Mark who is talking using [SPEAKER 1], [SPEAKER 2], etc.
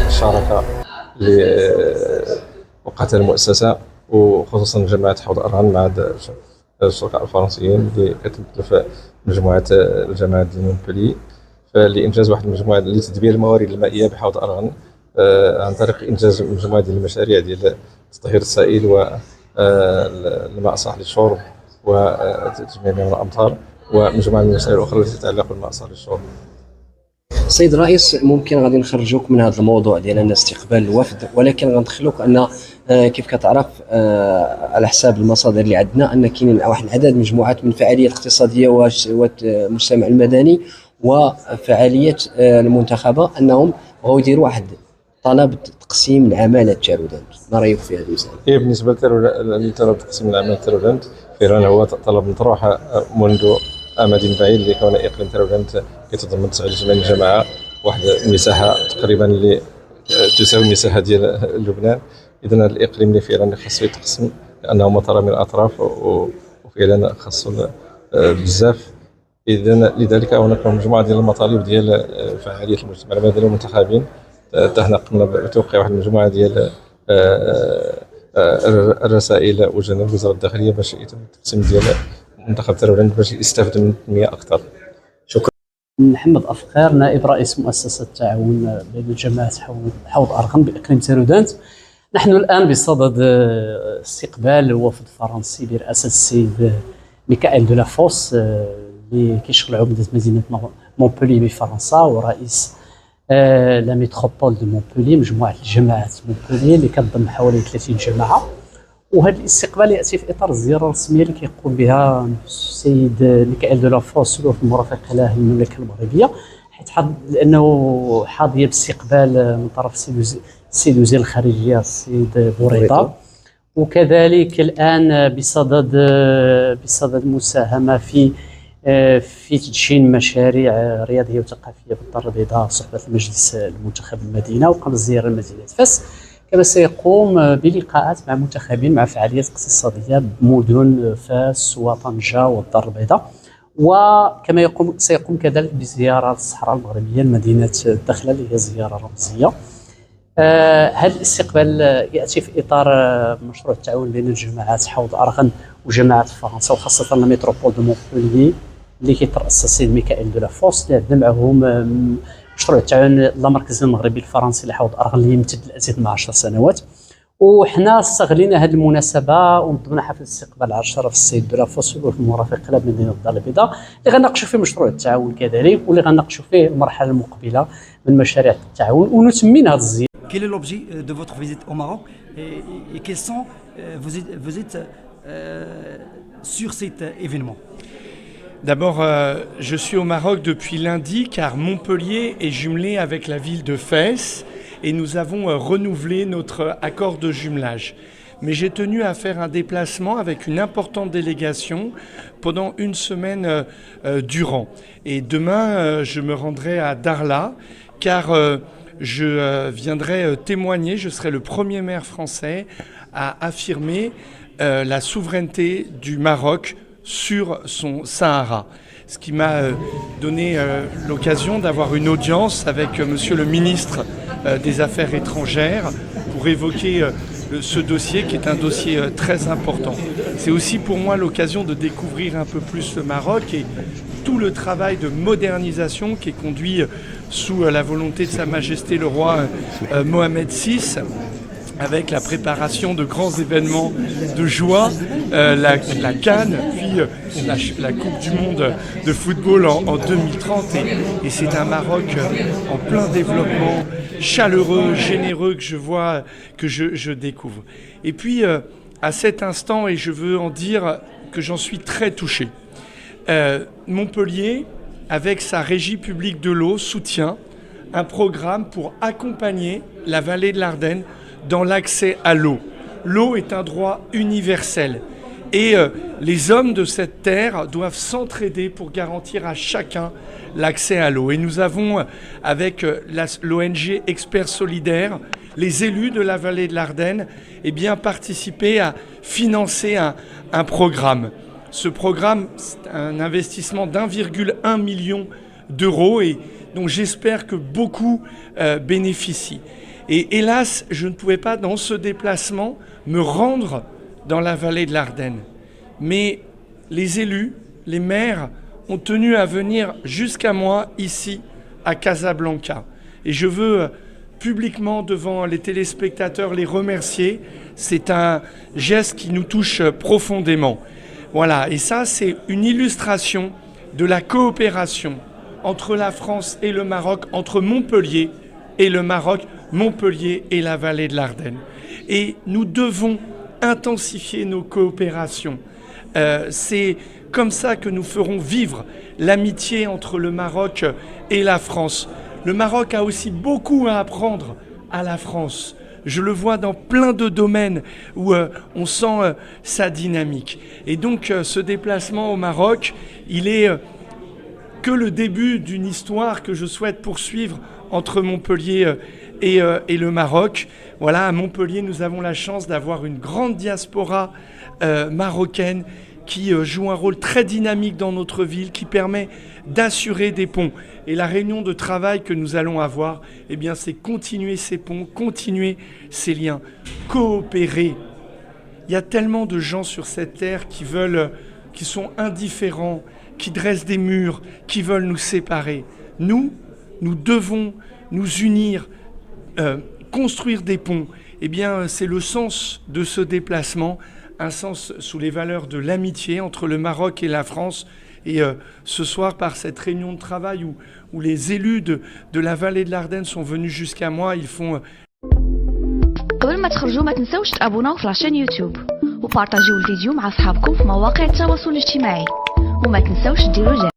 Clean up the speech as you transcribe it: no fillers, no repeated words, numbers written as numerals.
[SPEAKER 1] الشراكه اللي وقعت المؤسسه، وخصوصا جماعه حوض ارغن مع الشركاء الفرنسيين اللي كتمثل في مجموعه الجامعات ديال مونبلي لانجاز واحد المجموعه لتدبير الموارد المائيه بحوض ارغن، عن طريق انجاز مجموعه ديال المشاريع ديال تطهير السائل والماء صالح للشرب وتجميع مياه الامطار، ومجموعه من المسائل الاخرى التي تتعلق بالماء صالح للشرب.
[SPEAKER 2] السيد الرئيس، ممكن غادي نخرجوك من هذا الموضوع ديال ان استقبال الوفد، ولكن غندخلوك ان كيف كتعرف على حساب المصادر اللي عندنا ان كاين واحد العدد مجموعات من الفعاليات الاقتصاديه والمجتمع المدني وفعاليات المنتخبه انهم بغاو يديروا واحد طلب تقسيم العماله التيرودانت. ما رايك في هذه المساله؟
[SPEAKER 1] بالنسبه لطلب تقسيم العماله التيرودانت فعلا هو طلب مطروح منذ امد بعيد، لكون اقليم تيرودانت يتضمن 89 جماعه، واحد المساحه تقريبا اللي تساوي المساحه ديال لبنان. اذا هذا الاقليم اللي فعلا خاصو يتقسم لانه مطر من الاطراف وفعلا خاصو بزاف. اذا لذلك هناك مجموعه ديال المطالب ديال فعاليه المجتمع المدني والمنتخبين. حنا قمنا بتوقيع واحد المجموعه ديال الرسائل وجهنا لوزاره الداخليه باش يتم التقسيم ديال منتخب تيرودانت باش يستافد من التنميه اكثر.
[SPEAKER 2] شكرا.
[SPEAKER 3] محمد أفقار، نائب رئيس مؤسسة التعاون بين الجماعات حوض أرغن بإقليم تيرودانت. نحن الآن بصدد استقبال وفد فرنسي برئاسة السيد ميكائيل دو لافوس اللي كيشغل عمدة مدينة مونبولي بفرنسا ورئيس لا ميتروبول دو مونبولي، مجموعة الجماعات مونبولي اللي كتضم حوالي 30 جماعة. وهذا الاستقبال ياتي في اطار الزياره الرسميه اللي كيقوم بها السيد ميكائيل دو لافوس الوفد المرافق له المملكه المغربيه، حيث لانه حاضيه باستقبال من طرف السيد وزير الخارجيه السيد بوريطه، وكذلك الان بصدد المساهمه في تدشين مشاريع رياضيه وثقافيه بالدار البيضاء صحبه المجلس المنتخب المدينه وقبل زياره مدينه فاس، كما سيقوم بلقاءات مع منتخبين مع فعاليات اقتصاديه بمدن فاس وطنجه والدار البيضاء، وكما سيقوم كذلك بزياره الصحراء المغربيه لمدينه الدخله اللي هي زياره رمزيه. هذا الاستقبال ياتي في اطار مشروع التعاون بين الجماعات حوض ارغن وجماعات فرنسا وخاصه لا ميتروبول دو مونبولي اللي كيترأسها السيد ميكائيل دو لافوس، اللي عندنا معهم مشروع التعاون اللامركزي المغربي الفرنسي لحوض ارغن اللي يمتد لازيد من 10 سنوات. وحنا استغلينا هذه المناسبه ونظمنا حفل استقبال على شرف السيد دو لافوس والوفد المرافق له بمدينه الدار البيضاء اللي غنناقشوا فيه مشروع التعاون كذلك، واللي غنناقشوا فيه المرحله المقبله من مشاريع التعاون ونتمين هذا الزياره.
[SPEAKER 4] Quel est l'objet de votre visite au Maroc et quels sont vous êtes sur cet événement?
[SPEAKER 5] D'abord, je suis au Maroc depuis lundi car Montpellier est jumelé avec la ville de Fès et nous avons renouvelé notre accord de jumelage. Mais j'ai tenu à faire un déplacement avec une importante délégation pendant une semaine durant. Et demain, je me rendrai à Darla car je viendrai témoigner, je serai le premier maire français à affirmer la souveraineté du Maroc sur son Sahara. Ce qui m'a donné l'occasion d'avoir une audience avec monsieur le ministre des Affaires étrangères pour évoquer ce dossier qui est un dossier très important. C'est aussi pour moi l'occasion de découvrir un peu plus le Maroc et tout le travail de modernisation qui est conduit sous la volonté de Sa Majesté le roi Mohamed VI, avec la préparation de grands événements de joie, la CAN, puis la Coupe du Monde de football en 2030. Et c'est un Maroc en plein développement, chaleureux, généreux que je vois, que je découvre. Et puis, à cet instant, et je veux en dire que j'en suis très touché, Montpellier, avec sa régie publique de l'eau, soutient un programme pour accompagner la vallée de l'Ardenne dans l'accès à l'eau. L'eau est un droit universel et les hommes de cette terre doivent s'entraider pour garantir à chacun l'accès à l'eau. Et nous avons, avec l'ONG Experts Solidaires, les élus de la vallée de l'Ardenne, participé à financer un programme. Ce programme, c'est un investissement d'1,1 million d'euros et dont j'espère que beaucoup bénéficient. Et hélas, je ne pouvais pas dans ce déplacement me rendre dans la vallée de l'Ardenne. Mais les élus, les maires ont tenu à venir jusqu'à moi ici à Casablanca. Et je veux publiquement devant les téléspectateurs les remercier. C'est un geste qui nous touche profondément. Voilà, et ça c'est une illustration de la coopération entre la France et le Maroc, entre Montpellier et le Maroc, Montpellier et la vallée de l'Ardenne. Et nous devons intensifier nos coopérations. C'est comme ça que nous ferons vivre l'amitié entre le Maroc et la France. Le Maroc a aussi beaucoup à apprendre à la France. Je le vois dans plein de domaines où on sent sa dynamique. Et donc ce déplacement au Maroc, il est que le début d'une histoire que je souhaite poursuivre entre Montpellier et le Maroc. Voilà, à Montpellier, nous avons la chance d'avoir une grande diaspora marocaine qui joue un rôle très dynamique dans notre ville, qui permet d'assurer des ponts. Et la réunion de travail que nous allons avoir, eh bien, c'est continuer ces ponts, continuer ces liens, coopérer. Il y a tellement de gens sur cette terre qui sont indifférents, qui dressent des murs, qui veulent nous séparer. Nous devons nous unir, construire des ponts. Eh bien, c'est le sens de ce déplacement, un sens sous les valeurs de l'amitié entre le Maroc et la France. Et ce soir, par cette réunion de travail où les élus de la vallée de l'Ardenne sont venus jusqu'à moi, ils font...
[SPEAKER 6] قبل ما تخرجوا ما تنسوش تابوناو في لاشين يوتيوب وبارطاجيو الفيديو مع أصحابكم في مواقع التواصل الاجتماعي وما تنسوش ديروا جيم.